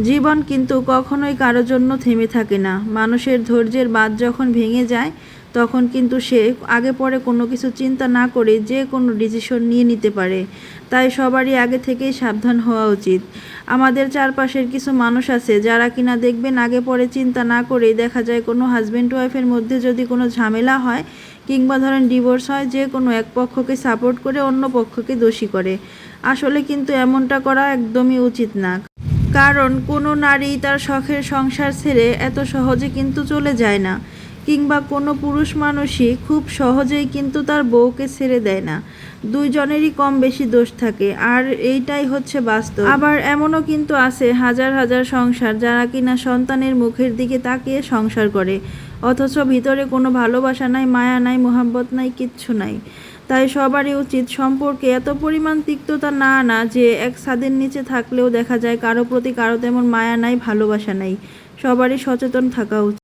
জীবন কিন্তু কখনোই কারো জন্য থেমে থাকে না। মানুষের ধৈর্যের বাঁধ যখন ভেঙে যায় তখন কিন্তু সে আগে পরে কোনো কিছু চিন্তা না করে যে কোনো ডিসিশন নিয়ে নিতে পারে। তাই সবারই আগে থেকেই সাবধান হওয়া উচিত। আমাদের চারপাশের কিছু মানুষ আছে যারা কিনা দেখবেন আগে পরে চিন্তা না করেই দেখা যায় কোনো হাজব্যান্ড ওয়াইফের মধ্যে যদি কোনো ঝামেলা হয় কিংবা ধরেন ডিভোর্স হয়, যে কোনো এক পক্ষকে সাপোর্ট করে অন্য পক্ষকে দোষী করে। আসলে কিন্তু এমনটা করা একদমই উচিত না। কারণ কোনো নারী তার শখের সংসার ছেড়ে এত সহজে কিন্তু চলে যায় না, কিংবা কোনো পুরুষ মানুষই খুব সহজেই কিন্তু তার বউকে ছেড়ে দেয় না। দুইজনেরই কম বেশি দোষ থাকে, আর এইটাই হচ্ছে বাস্তব। আবার এমনও কিন্তু আছে হাজার হাজার সংসার যারা কিনা সন্তানের মুখের দিকে তাকিয়ে সংসার করে, অথচ ভিতরে কোনো ভালোবাসা নাই, মায়া নাই, মোহাব্বত নাই, কিচ্ছু নাই। তাই সবারই উচিত সম্পর্কে এত পরিমাণ তিক্ততা না আনা যে এক ছাদের নিচে থাকলেও দেখা যায় কারো প্রতি কারো তেমন মায়া নাই, ভালোবাসা নাই। সবারই সচেতন থাকা উচিত।